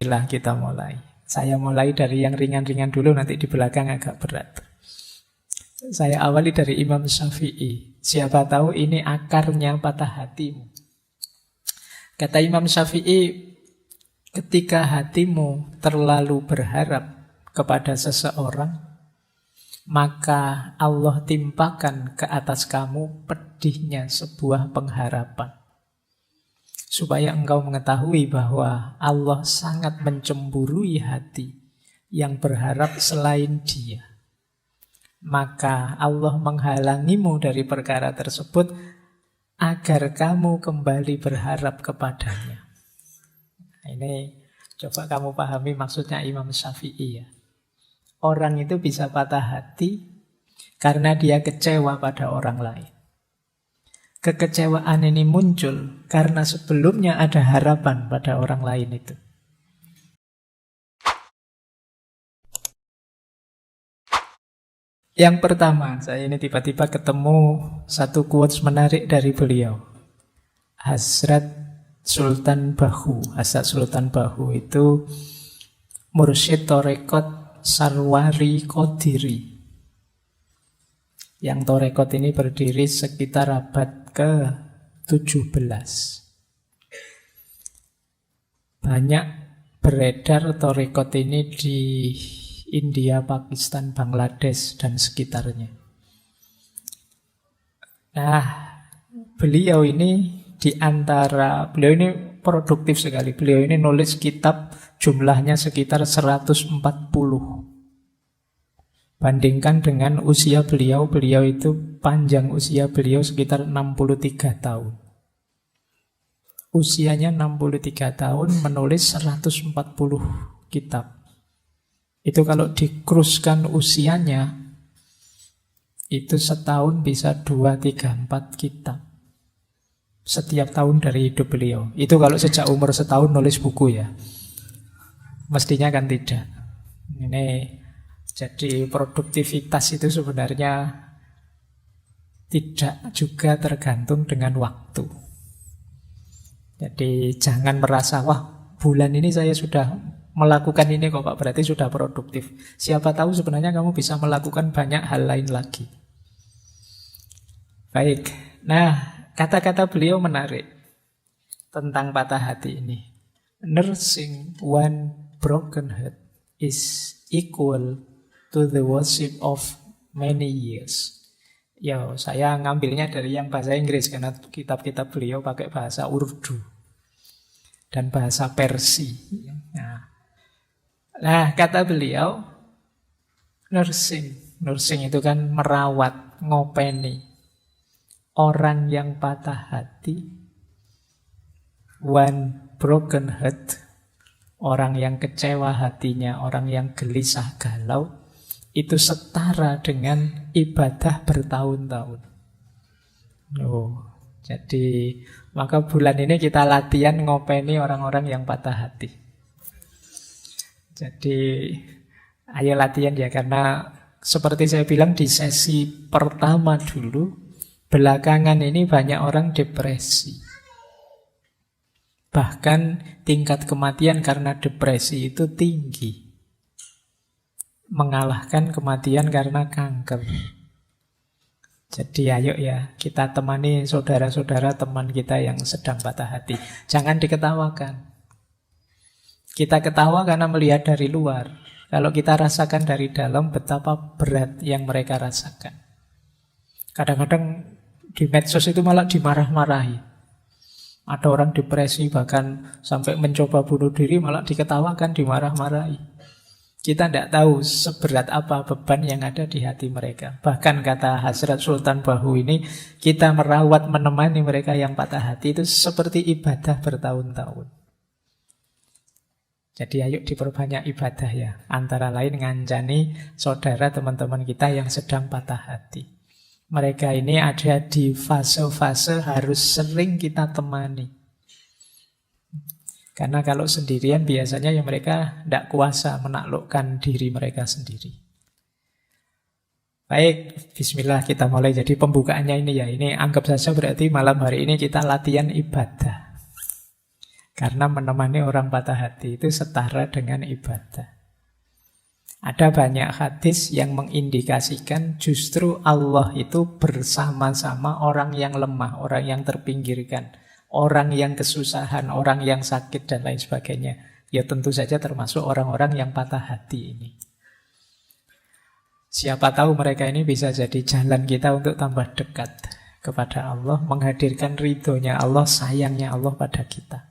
Bila kita mulai. Saya mulai dari yang ringan-ringan dulu, nanti di belakang agak berat. Saya awali dari Imam Syafi'i. Siapa tahu ini akarnya patah hatimu. Kata Imam Syafi'i, ketika hatimu terlalu berharap kepada seseorang, maka Allah timpakan ke atas kamu pedihnya sebuah pengharapan. Supaya engkau mengetahui bahwa Allah sangat mencemburui hati yang berharap selain Dia. Maka Allah menghalangimu dari perkara tersebut agar kamu kembali berharap kepadanya. Ini coba kamu pahami maksudnya Imam Syafi'i ya. Orang itu bisa patah hati karena dia kecewa pada orang lain. Kekecewaan ini muncul karena sebelumnya ada harapan pada orang lain itu. Yang pertama, saya ini tiba-tiba ketemu satu quotes menarik dari beliau. Hazrat Sultan Bahu. Hazrat Sultan Bahu itu mursyid Torekot Sarwari Qadiri. Yang Torekot ini berdiri sekitar abad ke-17. Banyak beredar Torekot ini di India, Pakistan, Bangladesh, dan sekitarnya. Nah, beliau ini beliau ini produktif sekali. Beliau ini nulis kitab jumlahnya sekitar 140. Bandingkan dengan usia beliau itu panjang usia beliau sekitar 63 tahun. Usianya 63 tahun menulis 140 kitab. Itu kalau dikruskan usianya, itu setahun bisa 2, 3, 4 kitab. Setiap tahun dari hidup beliau. Itu kalau sejak umur setahun nulis buku ya. Mestinya kan tidak. Ini jadi produktivitas itu sebenarnya tidak juga tergantung dengan waktu. Jadi jangan merasa, wah bulan ini saya sudah melakukan ini kok Pak, berarti sudah produktif. Siapa tahu sebenarnya kamu bisa melakukan banyak hal lain lagi. Baik, nah kata-kata beliau menarik tentang patah hati ini. Nursing one broken heart is equal to the worship of many years. Ya, saya ngambilnya dari yang bahasa Inggris karena kitab-kitab beliau pakai bahasa Urdu dan bahasa Persia. Nah, kata beliau, nursing itu kan merawat, ngopeni. Orang yang patah hati, one broken heart, orang yang kecewa hatinya, orang yang gelisah galau, itu setara dengan ibadah bertahun-tahun. Jadi maka bulan ini kita latihan ngopeni orang-orang yang patah hati. Jadi ayo latihan ya, karena seperti saya bilang di sesi pertama dulu, belakangan ini banyak orang depresi. Bahkan tingkat kematian karena depresi itu tinggi, mengalahkan kematian karena kanker. Jadi ayo ya, kita temani saudara-saudara teman kita yang sedang patah hati. Jangan diketawakan. Kita ketawa karena melihat dari luar. Kalau kita rasakan dari dalam, betapa berat yang mereka rasakan. Kadang-kadang di medsos itu malah dimarah-marahi. Ada orang depresi bahkan sampai mencoba bunuh diri, malah diketawakan, dimarah-marahi. Kita tidak tahu seberat apa beban yang ada di hati mereka. Bahkan kata Hazrat Sultan Bahu ini, kita merawat, menemani mereka yang patah hati itu seperti ibadah bertahun-tahun. Jadi ayo diperbanyak ibadah ya. Antara lain ngancani saudara teman-teman kita yang sedang patah hati. Mereka ini ada di fase-fase harus sering kita temani. Karena kalau sendirian biasanya ya mereka tidak kuasa menaklukkan diri mereka sendiri. Baik, bismillah kita mulai. Jadi pembukaannya ini ya, ini anggap saja berarti malam hari ini kita latihan ibadah. Karena menemani orang patah hati itu setara dengan ibadah. Ada banyak hadis yang mengindikasikan justru Allah itu bersama-sama orang yang lemah, orang yang terpinggirkan, orang yang kesusahan, orang yang sakit, dan lain sebagainya. Ya tentu saja termasuk orang-orang yang patah hati ini. Siapa tahu mereka ini bisa jadi jalan kita untuk tambah dekat kepada Allah, menghadirkan ridhonya Allah, sayangnya Allah pada kita.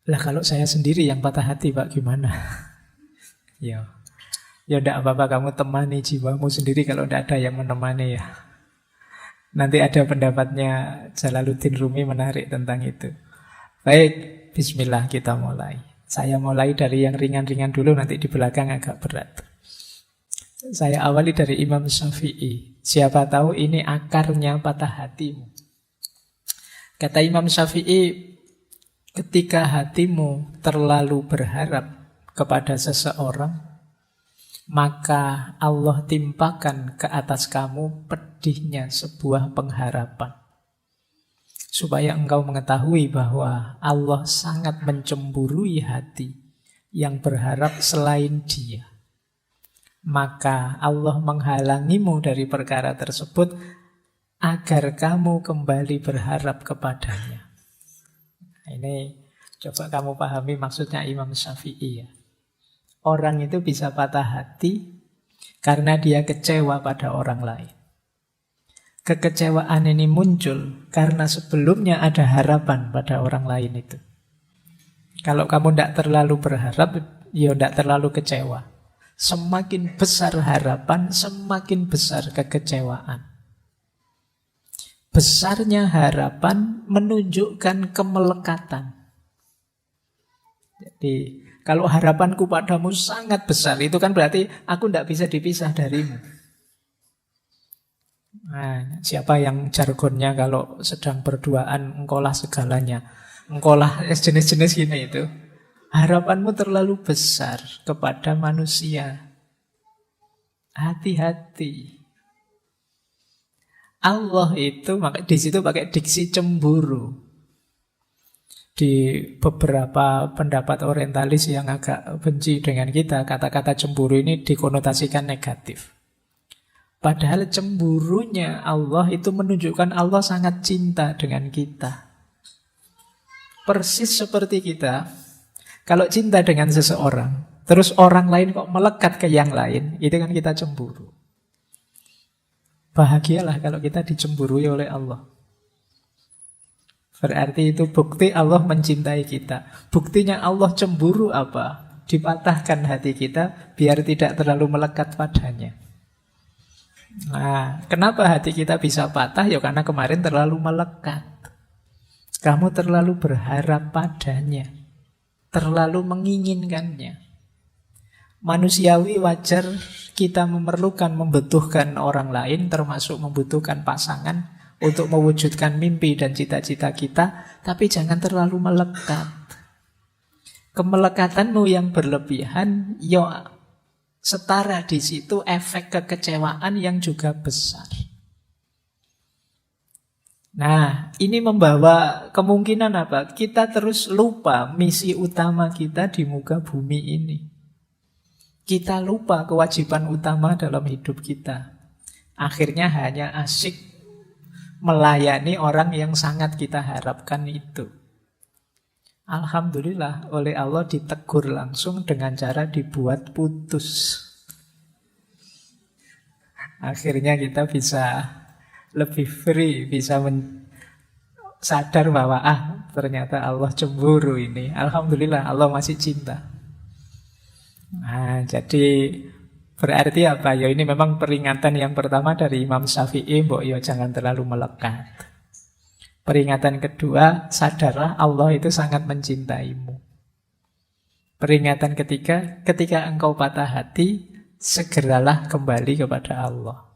Lah kalau saya sendiri yang patah hati Pak, gimana? Ya enggak apa-apa, kamu temani jiwamu sendiri kalau tidak ada yang menemani ya. Nanti ada pendapatnya Jalaluddin Rumi menarik tentang itu. Baik, bismillah kita mulai. Saya mulai dari yang ringan-ringan dulu, nanti di belakang agak berat. Saya awali dari Imam Syafi'i. Siapa tahu ini akarnya patah hatimu. Kata Imam Syafi'i, ketika hatimu terlalu berharap kepada seseorang, maka Allah timpakan ke atas kamu pedihnya sebuah pengharapan. Supaya engkau mengetahui bahwa Allah sangat mencemburui hati yang berharap selain Dia. Maka Allah menghalangimu dari perkara tersebut agar kamu kembali berharap kepadanya. Ini coba kamu pahami maksudnya Imam Syafi'i ya. Orang itu bisa patah hati karena dia kecewa pada orang lain. Kekecewaan ini muncul karena sebelumnya ada harapan pada orang lain itu. Kalau kamu tidak terlalu berharap, ya tidak terlalu kecewa. Semakin besar harapan, semakin besar kekecewaan. Besarnya harapan menunjukkan kemelekatan. Jadi kalau harapanku padamu sangat besar, itu kan berarti aku tidak bisa dipisah darimu. Nah, siapa yang jargonnya kalau sedang berduaan, engkaulah segalanya, engkaulah jenis-jenis gini itu. Harapanmu terlalu besar kepada manusia. Hati-hati. Allah itu di situ pakai diksi cemburu. Di beberapa pendapat orientalis yang agak benci dengan kita, kata-kata cemburu ini dikonotasikan negatif. Padahal cemburunya Allah itu menunjukkan Allah sangat cinta dengan kita. Persis seperti kita, kalau cinta dengan seseorang, terus orang lain kok melekat ke yang lain, itu kan kita cemburu. Bahagialah kalau kita dicemburui oleh Allah. Berarti itu bukti Allah mencintai kita. Buktinya Allah cemburu apa? Dipatahkan hati kita biar tidak terlalu melekat padanya. Nah, kenapa hati kita bisa patah? Ya karena kemarin terlalu melekat. Kamu terlalu berharap padanya, terlalu menginginkannya. Manusiawi wajar kita memerlukan, membutuhkan orang lain, termasuk membutuhkan pasangan, untuk mewujudkan mimpi dan cita-cita kita, tapi jangan terlalu melekat. Kemelekatanmu yang berlebihan, ya setara di situ efek kekecewaan yang juga besar. Nah, ini membawa kemungkinan apa? Kita terus lupa misi utama kita di muka bumi ini. Kita lupa kewajiban utama dalam hidup kita. Akhirnya hanya asyik melayani orang yang sangat kita harapkan itu. Alhamdulillah oleh Allah ditegur langsung dengan cara dibuat putus. Akhirnya kita bisa lebih free, bisa sadar bahwa ternyata Allah cemburu ini. Alhamdulillah Allah masih cinta. Nah, jadi berarti apa? Ya ini memang peringatan yang pertama dari Imam Syafi'i, mbok ya jangan terlalu melekat. Peringatan kedua, sadarlah Allah itu sangat mencintaimu. Peringatan ketiga, ketika engkau patah hati, segeralah kembali kepada Allah.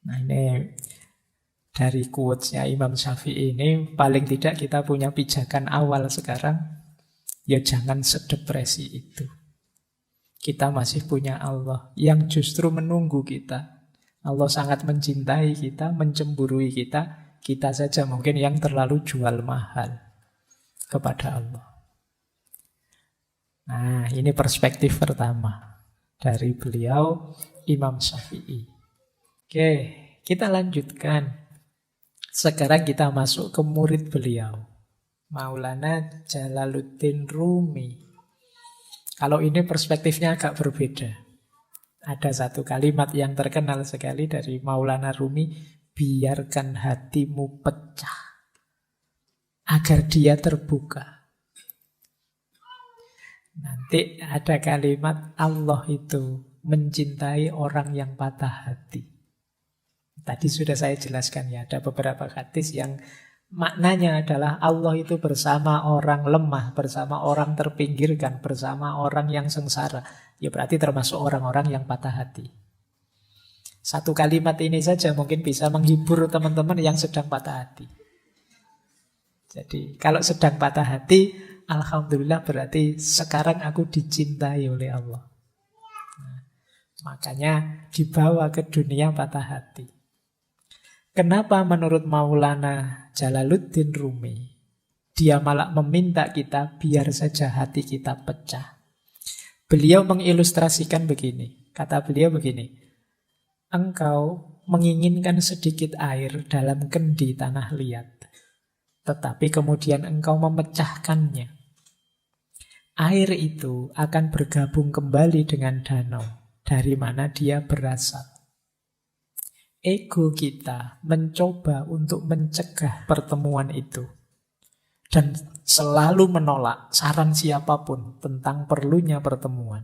Nah ini dari quotes-nya Imam Syafi'i ini, paling tidak kita punya pijakan awal sekarang, ya jangan sedepresi itu. Kita masih punya Allah yang justru menunggu kita. Allah sangat mencintai kita, mencemburui kita. Kita saja mungkin yang terlalu jual mahal kepada Allah. Nah, ini perspektif pertama dari beliau Imam Syafi'i. Oke, kita lanjutkan. Sekarang kita masuk ke murid beliau, Maulana Jalaluddin Rumi. Kalau ini perspektifnya agak berbeda. Ada satu kalimat yang terkenal sekali dari Maulana Rumi, biarkan hatimu pecah agar dia terbuka. Nanti ada kalimat Allah itu mencintai orang yang patah hati. Tadi sudah saya jelaskan ya, ada beberapa hadis yang maknanya adalah Allah itu bersama orang lemah, bersama orang terpinggirkan, bersama orang yang sengsara. Ya berarti termasuk orang-orang yang patah hati. Satu kalimat ini saja mungkin bisa menghibur teman-teman yang sedang patah hati. Jadi kalau sedang patah hati, alhamdulillah berarti sekarang aku dicintai oleh Allah. Nah, makanya dibawa ke dunia patah hati. Kenapa menurut Maulana Jalaluddin Rumi, dia malah meminta kita biar saja hati kita pecah. Beliau mengilustrasikan begini, kata beliau begini, engkau menginginkan sedikit air dalam kendi tanah liat, tetapi kemudian engkau memecahkannya. Air itu akan bergabung kembali dengan danau, dari mana dia berasal. Ego kita mencoba untuk mencegah pertemuan itu dan selalu menolak saran siapapun tentang perlunya pertemuan.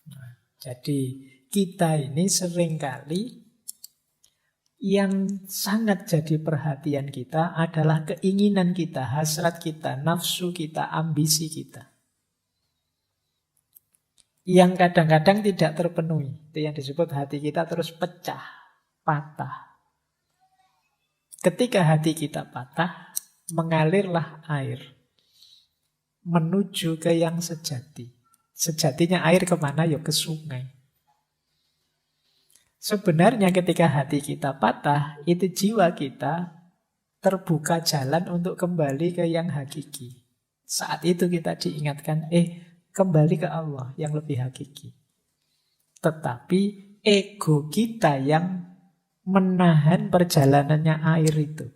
Nah, jadi kita ini seringkali yang sangat jadi perhatian kita adalah keinginan kita, hasrat kita, nafsu kita, ambisi kita. Yang kadang-kadang tidak terpenuhi. Itu yang disebut hati kita terus pecah, patah. Ketika hati kita patah, mengalirlah air menuju ke yang sejati. Sejatinya air kemana? Ya ke sungai. Sebenarnya ketika hati kita patah, itu jiwa kita terbuka jalan untuk kembali ke yang hakiki. Saat itu kita diingatkan, kembali ke Allah yang lebih hakiki. Tetapi ego kita yang menahan perjalanannya air itu.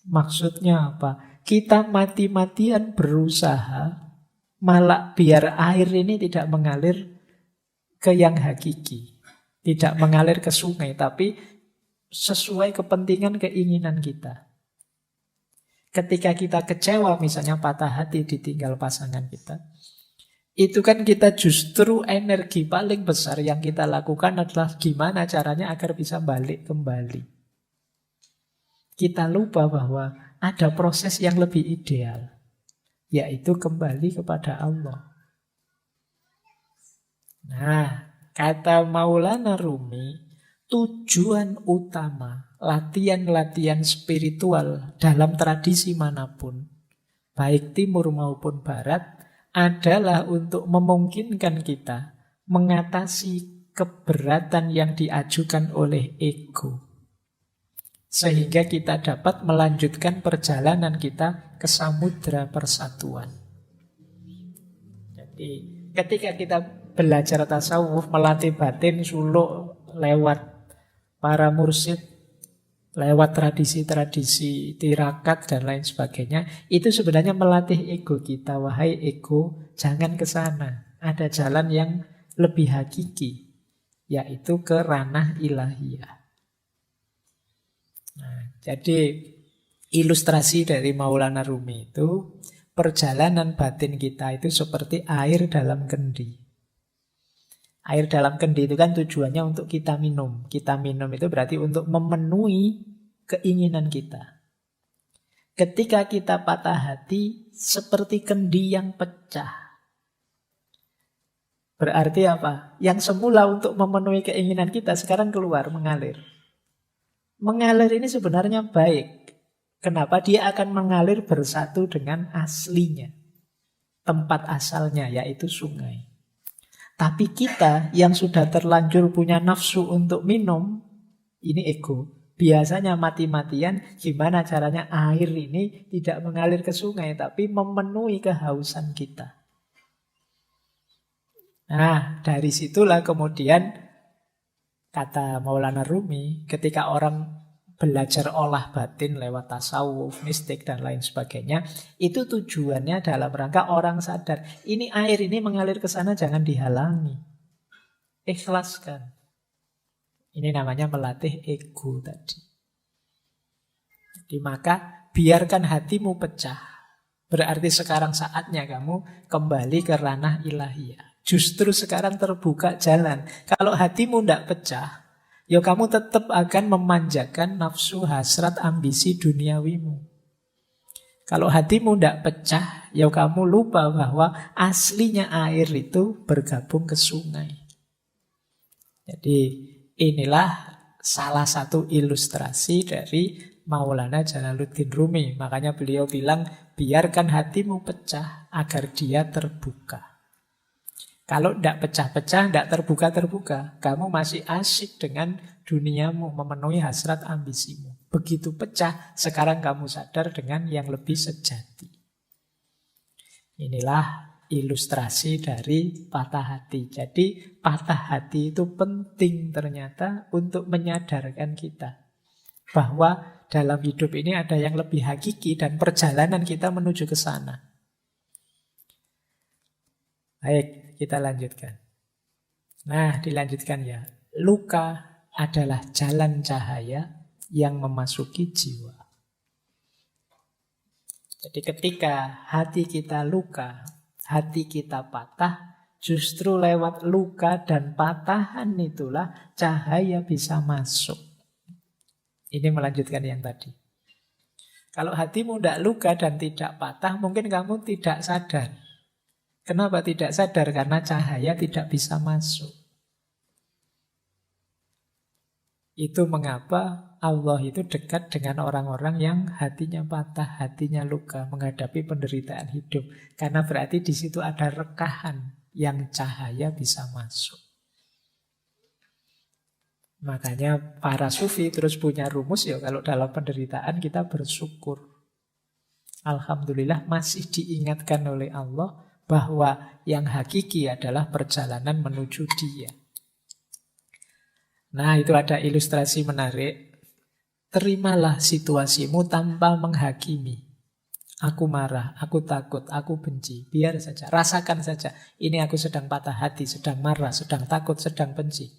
Maksudnya apa? Kita mati-matian berusaha malah biar air ini tidak mengalir ke yang hakiki. Tidak mengalir ke sungai, tapi sesuai kepentingan keinginan kita. Ketika kita kecewa, misalnya patah hati ditinggal pasangan kita, itu kan kita justru energi paling besar yang kita lakukan adalah gimana caranya agar bisa balik kembali. Kita lupa bahwa ada proses yang lebih ideal, yaitu kembali kepada Allah. Nah, kata Maulana Rumi, tujuan utama latihan-latihan spiritual dalam tradisi manapun, baik timur maupun barat, adalah untuk memungkinkan kita mengatasi keberatan yang diajukan oleh ego. Sehingga kita dapat melanjutkan perjalanan kita ke samudra persatuan. Jadi ketika kita belajar tasawuf, melatih batin, suluk lewat para mursyid, lewat tradisi-tradisi tirakat dan lain sebagainya, itu sebenarnya melatih ego kita. Wahai ego, jangan ke sana. Ada jalan yang lebih hakiki, yaitu ke ranah ilahiyah. Nah, jadi ilustrasi dari Maulana Rumi itu, perjalanan batin kita itu seperti air dalam kendi. Air dalam kendi itu kan tujuannya untuk kita minum. Kita minum itu berarti untuk memenuhi keinginan kita. Ketika kita patah hati, seperti kendi yang pecah. Berarti apa? Yang semula untuk memenuhi keinginan kita sekarang keluar, mengalir. Mengalir ini sebenarnya baik. Kenapa? Dia akan mengalir bersatu dengan aslinya. Tempat asalnya, yaitu sungai. Tapi kita yang sudah terlanjur punya nafsu untuk minum, ini ego, Biasanya mati-matian, gimana caranya air ini tidak mengalir ke sungai, tapi memenuhi kehausan kita. Nah, dari situlah kemudian kata Maulana Rumi, ketika orang belajar olah batin lewat tasawuf, mistik, dan lain sebagainya, itu tujuannya dalam rangka orang sadar. Ini air ini mengalir ke sana, jangan dihalangi. Ikhlaskan. Ini namanya melatih ego tadi. Jadi maka biarkan hatimu pecah. Berarti sekarang saatnya kamu kembali ke ranah ilahiyah. Justru sekarang terbuka jalan. Kalau hatimu tidak pecah, ya kamu tetap akan memanjakan nafsu, hasrat, ambisi duniawimu. Kalau hatimu tidak pecah, ya kamu lupa bahwa aslinya air itu bergabung ke sungai. Jadi inilah salah satu ilustrasi dari Maulana Jalaluddin Rumi. Makanya beliau bilang, biarkan hatimu pecah agar dia terbuka. Kalau tidak pecah-pecah, tidak terbuka-terbuka, kamu masih asyik dengan duniamu, memenuhi hasrat ambisimu. Begitu pecah, sekarang kamu sadar dengan yang lebih sejati. Inilah ilustrasi dari patah hati. Jadi patah hati itu penting ternyata untuk menyadarkan kita bahwa dalam hidup ini ada yang lebih hakiki dan perjalanan kita menuju ke sana. Baik, kita lanjutkan. Nah, dilanjutkan ya. Luka adalah jalan cahaya yang memasuki jiwa. Jadi ketika hati kita luka, hati kita patah, justru lewat luka dan patahan itulah cahaya bisa masuk. Ini melanjutkan yang tadi. Kalau hatimu tidak luka dan tidak patah, mungkin kamu tidak sadar. Kenapa tidak sadar? Karena cahaya tidak bisa masuk. Itu mengapa Allah itu dekat dengan orang-orang yang hatinya patah, hatinya luka, menghadapi penderitaan hidup. Karena berarti di situ ada rekahan yang cahaya bisa masuk. Makanya para sufi terus punya rumus ya, kalau dalam penderitaan kita bersyukur. Alhamdulillah masih diingatkan oleh Allah bahwa yang hakiki adalah perjalanan menuju Dia. Nah, itu ada ilustrasi menarik. Terimalah situasimu tanpa menghakimi. Aku marah, aku takut, aku benci. Biar saja, rasakan saja. Ini aku sedang patah hati, sedang marah, sedang takut, sedang benci.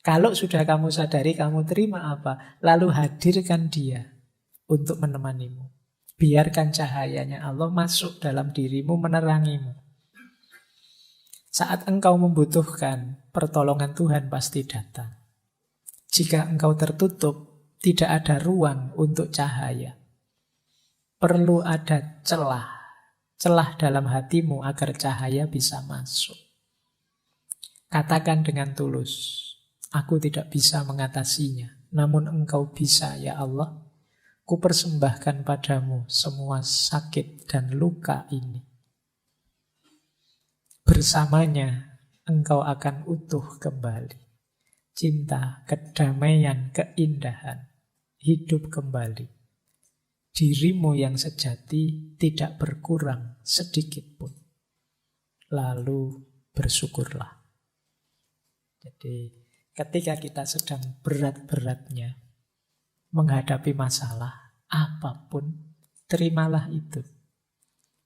Kalau sudah kamu sadari, kamu terima apa? Lalu hadirkan Dia untuk menemanimu. Biarkan cahayanya Allah masuk dalam dirimu, menerangimu. Saat engkau membutuhkan, pertolongan Tuhan pasti datang. Jika engkau tertutup, tidak ada ruang untuk cahaya. Perlu ada celah dalam hatimu agar cahaya bisa masuk. Katakan dengan tulus, aku tidak bisa mengatasinya, namun engkau bisa ya Allah. Kupersembahkan padamu semua sakit dan luka ini. Bersamanya engkau akan utuh kembali. Cinta, kedamaian, keindahan, hidup kembali. Dirimu yang sejati tidak berkurang sedikit pun. Lalu bersyukurlah. Jadi ketika kita sedang berat-beratnya menghadapi masalah apapun, terimalah itu.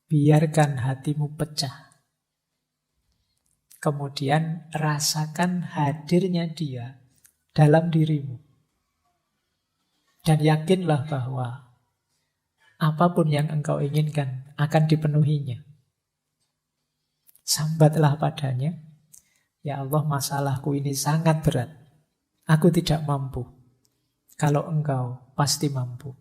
Biarkan hatimu pecah. Kemudian rasakan hadirnya Dia dalam dirimu. Dan yakinlah bahwa apapun yang engkau inginkan akan dipenuhinya. Sambatlah padanya, ya Allah, masalahku ini sangat berat. Aku tidak mampu. Kalau engkau pasti mampu.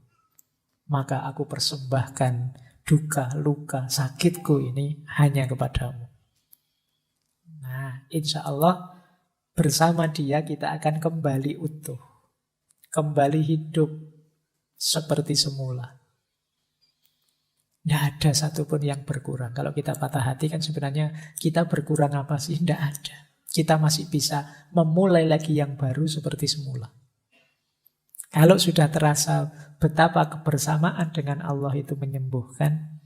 Maka aku persembahkan duka, luka, sakitku ini hanya kepadamu. Nah, insya Allah bersama Dia kita akan kembali utuh. Kembali hidup seperti semula. Tidak ada satupun yang berkurang. Kalau kita patah hati kan sebenarnya kita berkurang apa sih? Tidak ada. Kita masih bisa memulai lagi yang baru seperti semula. Kalau sudah terasa betapa kebersamaan dengan Allah itu menyembuhkan,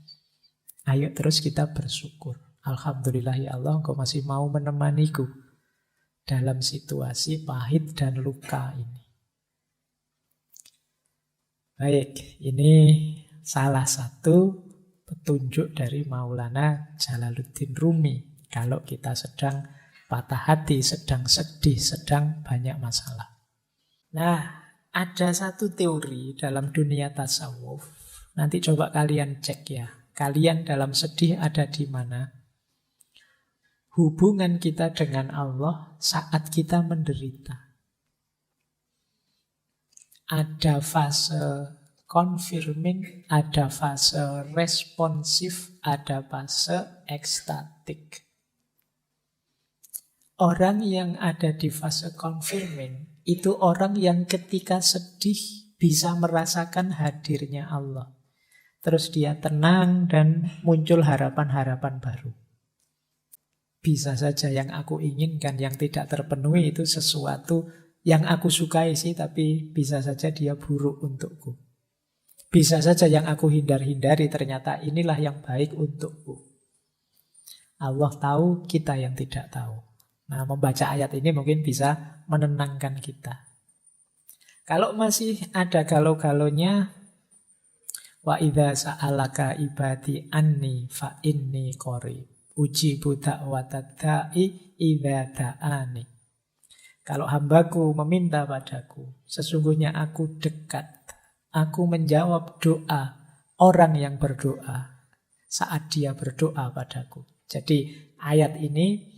ayo terus kita bersyukur. Alhamdulillah ya Allah, Engkau masih mau menemaniku dalam situasi pahit dan luka ini. Baik, ini salah satu petunjuk dari Maulana Jalaluddin Rumi. Kalau kita sedang patah hati, sedang sedih, sedang banyak masalah. Nah, ada satu teori dalam dunia tasawuf. Nanti coba kalian cek ya. Kalian dalam sedih ada di mana? Hubungan kita dengan Allah saat kita menderita. Ada fase confirming, ada fase responsif, ada fase ekstatik. Orang yang ada di fase confirming itu orang yang ketika sedih bisa merasakan hadirnya Allah. Terus dia tenang dan muncul harapan-harapan baru. Bisa saja yang aku inginkan, yang tidak terpenuhi itu sesuatu yang aku sukai sih, tapi bisa saja dia buruk untukku. Bisa saja yang aku hindar-hindari ternyata inilah yang baik untukku. Allah tahu, kita yang tidak tahu. Nah, membaca ayat ini mungkin bisa menenangkan kita. Kalau masih ada galau-galaunya, wa idza sa'alaka ibadi anni fa inni qarib ujibu da'watad da'i idza da'ani. Kalau hambaku meminta padaku, sesungguhnya aku dekat. Aku menjawab doa orang yang berdoa saat dia berdoa padaku. Jadi ayat ini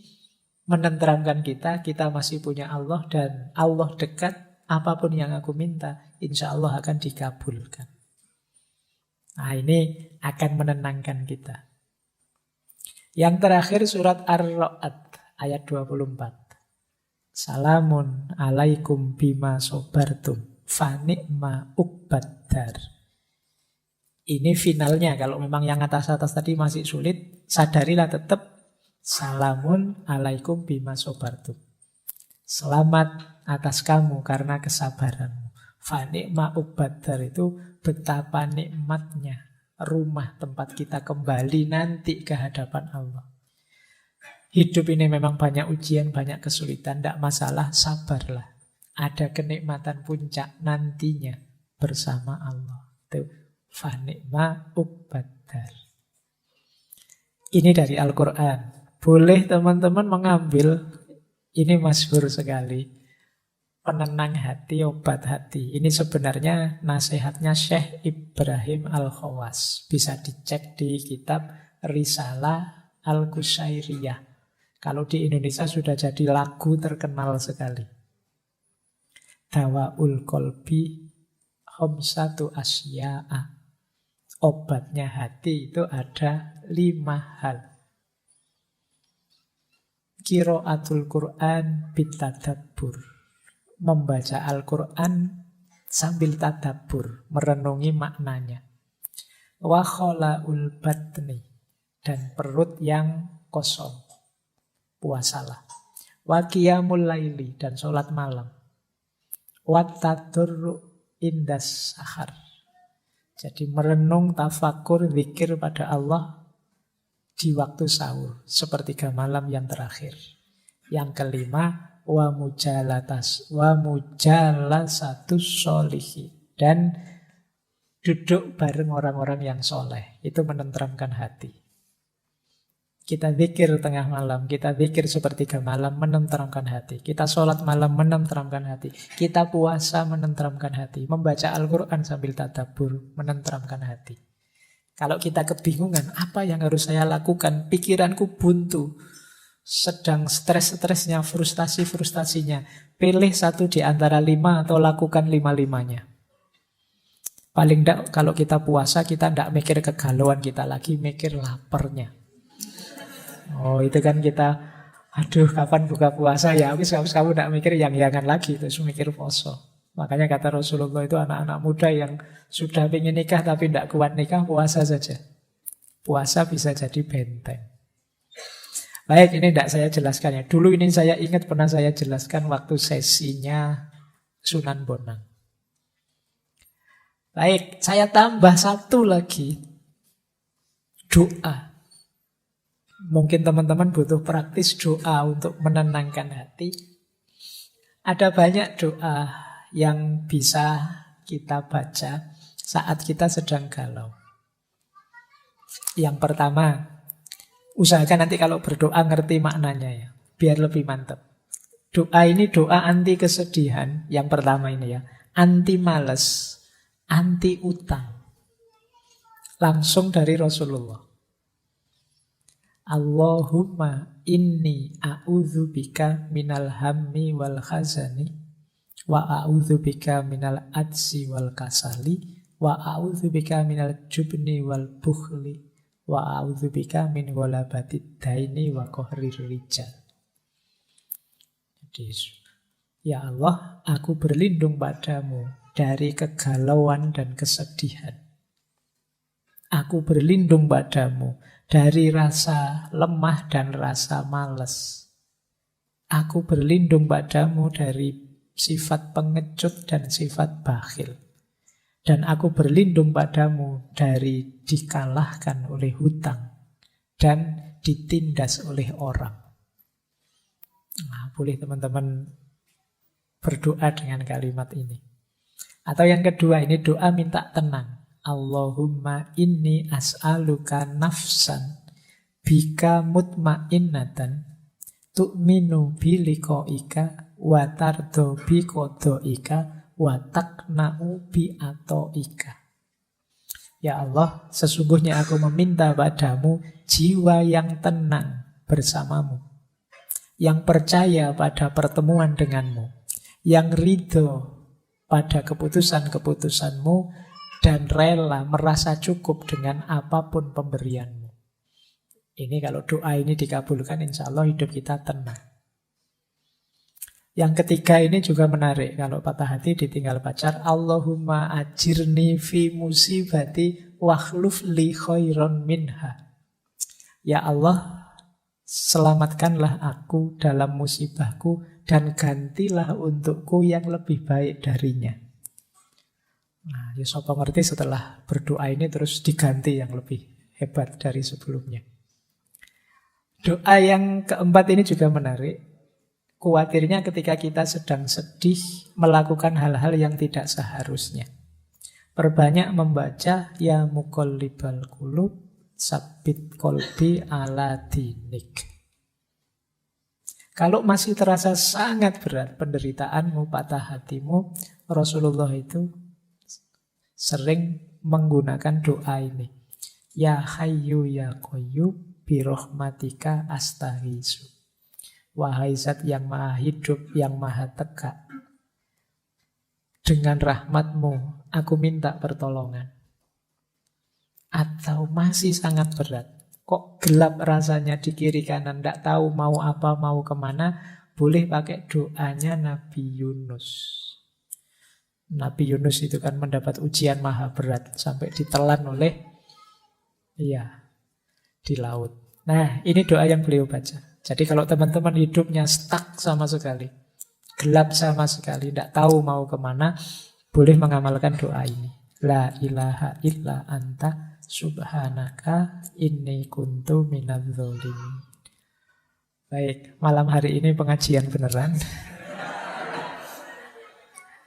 menenteramkan kita masih punya Allah dan Allah dekat, apapun yang aku minta, insya Allah akan dikabulkan. Nah, ini akan menenangkan kita. Yang terakhir surat Ar-Ra'd ayat 24. Salamun alaikum bima sobartum fani'ma uqbaddar. Ini finalnya. Kalau memang yang atas-atas tadi masih sulit, sadarilah tetap salamun alaikum bima sobartum. Selamat atas kamu karena kesabaranmu. Fani'ma uqbaddar itu betapa nikmatnya rumah tempat kita kembali nanti ke hadapan Allah. Hidup ini memang banyak ujian, banyak kesulitan, tidak masalah, sabarlah. Ada kenikmatan puncak nantinya bersama Allah. Itu fanikma uqbaddar. Ini dari Al-Quran. Boleh teman-teman mengambil, ini masyhur sekali. Penenang hati, obat hati. Ini sebenarnya nasihatnya Syekh Ibrahim Al-Khawas. Bisa dicek di kitab Risalah Al-Qusairiyah. Kalau di Indonesia sudah jadi lagu terkenal sekali. Dawaul kolbi khamsatu asya'a. Obatnya hati itu ada 5 hal. Qiraatul Quran bitadabbur. Membaca Al-Quran sambil tadabbur, merenungi maknanya. Wa khola'ul batni. Dan perut yang kosong. Puasalah. Wa qiyamul laili, dan sholat malam. Wa tadurru indas sahar. Jadi merenung, tafakur, zikir pada Allah di waktu sahur, sepertiga malam yang terakhir. Yang kelima, wa mujalasatus sholihi, dan duduk bareng orang-orang yang soleh. Itu menenteramkan hati. Kita zikir tengah malam, kita zikir sepertiga malam, menenteramkan hati. Kita sholat malam, menenteramkan hati. Kita puasa, menenteramkan hati. Membaca Al-Quran sambil tadabbur, menenteramkan hati. Kalau kita kebingungan, apa yang harus saya lakukan? Pikiranku buntu. Sedang stres-stresnya, frustasi-frustasinya. Pilih satu di antara 5 atau lakukan 5-5-nya. Paling tidak kalau kita puasa, kita tidak mikir kegalauan kita lagi, mikir laparnya. Oh, itu kan kita, aduh kapan buka puasa ya, habis kamu tidak mikir yang jangan lagi, terus mikir poso. Makanya kata Rasulullah itu anak-anak muda yang sudah ingin nikah tapi tidak kuat nikah, puasa saja. Puasa bisa jadi benteng. Baik, ini tidak saya jelaskan ya. Dulu ini saya ingat pernah saya jelaskan waktu sesinya Sunan Bonang. Baik, saya tambah satu lagi. Doa. Mungkin teman-teman butuh praktis doa untuk menenangkan hati. Ada banyak doa yang bisa kita baca saat kita sedang galau. Yang pertama, usahakan nanti kalau berdoa ngerti maknanya ya, biar lebih mantap. Doa ini doa anti kesedihan. Yang pertama ini ya, anti males, anti utang. Langsung dari Rasulullah. Allahumma inni a'udzubika minal hammi wal khazani wa a'udzubika minal ajzi wal kasali wa a'udzubika minal jubni wal bukhli wa a'udzubika min ghalabatid daini wa qahrir rijal. Jadi, ya Allah, aku berlindung padamu dari kegalauan dan kesedihan. Aku berlindung padamu dari rasa lemah dan rasa malas. Aku berlindung padamu dari sifat pengecut dan sifat bakhil. Dan aku berlindung padamu dari dikalahkan oleh hutang dan ditindas oleh orang. Nah, boleh teman-teman berdoa dengan kalimat ini. Atau yang kedua, ini doa minta tenang. Allahumma inni as'aluka nafsan bika mutmainnatan tu'minu biliqa'ika wa tardo biqoda'ika wa taqna'u bi'ato'ika. Ya Allah, sesungguhnya aku meminta padamu jiwa yang tenang bersamamu, yang percaya pada pertemuan denganmu, yang ridho pada keputusan-keputusanmu, dan rela merasa cukup dengan apapun pemberianmu. Ini kalau doa ini dikabulkan, insya Allah hidup kita tenang. Yang ketiga ini juga menarik. Kalau patah hati ditinggal pacar, Allahumma ajirni fi musibati wakhluf li khairon minha. Ya Allah, selamatkanlah aku dalam musibahku dan gantilah untukku yang lebih baik darinya. Nah, ya sapa ngerti setelah berdoa ini terus diganti yang lebih hebat dari sebelumnya. Doa yang keempat ini juga menarik. Khawatirnya ketika kita sedang sedih melakukan hal-hal yang tidak seharusnya. Perbanyak membaca ya muqallibal qulub sabbit qalbi ala dinik. Kalau masih terasa sangat berat penderitaanmu, patah hatimu, Rasulullah itu sering menggunakan doa ini. Ya Hayyu ya Qayyum birahmatika astaghiitsu. Wahai Zat yang maha hidup, yang maha tegak, dengan rahmatmu aku minta pertolongan. Atau masih sangat berat, kok gelap rasanya di kiri kanan, tidak tahu mau apa, mau kemana, boleh pakai doanya Nabi Yunus. Nabi Yunus itu kan mendapat ujian maha berat sampai ditelan oleh di laut. Nah, ini doa yang beliau baca. Jadi kalau teman-teman hidupnya stuck sama sekali, gelap sama sekali, tidak tahu mau kemana, boleh mengamalkan doa ini. La ilaha illa anta subhanaka inni kuntu minadz dzalimin. Baik, malam hari ini pengajian beneran.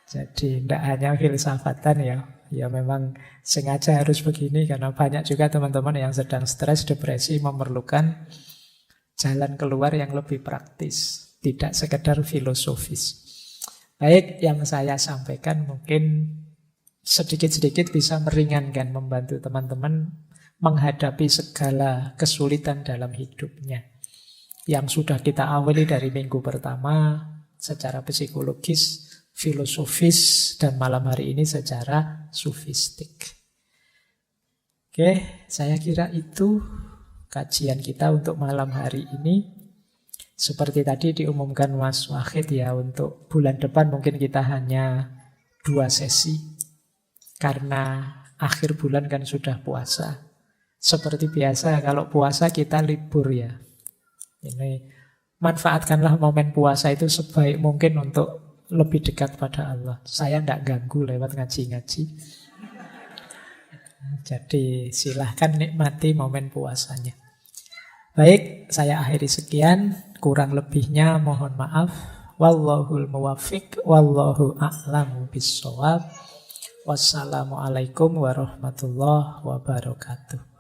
Jadi tidak hanya filsafatan ya. Ya memang sengaja harus begini karena banyak juga teman-teman yang sedang stres, depresi memerlukan jalan keluar yang lebih praktis, tidak sekedar filosofis. Baik, yang saya sampaikan mungkin sedikit-sedikit bisa meringankan, membantu teman-teman menghadapi segala kesulitan dalam hidupnya. Yang sudah kita awali dari minggu pertama secara psikologis, filosofis, dan malam hari ini secara sufistik. Oke, saya kira itu kajian kita untuk malam hari ini. Seperti tadi diumumkan Mas Wahid ya, untuk bulan depan mungkin kita hanya 2 sesi. Karena akhir bulan kan sudah puasa. Seperti biasa kalau puasa kita libur ya. Ini manfaatkanlah momen puasa itu sebaik mungkin untuk lebih dekat pada Allah. Saya tidak ganggu lewat ngaji-ngaji. Jadi silahkan nikmati momen puasanya. Baik, saya akhiri sekian. Kurang lebihnya mohon maaf. Wallahul muwaffiq, wallahu a'lamu bissawab. Wassalamualaikum warahmatullahi wabarakatuh.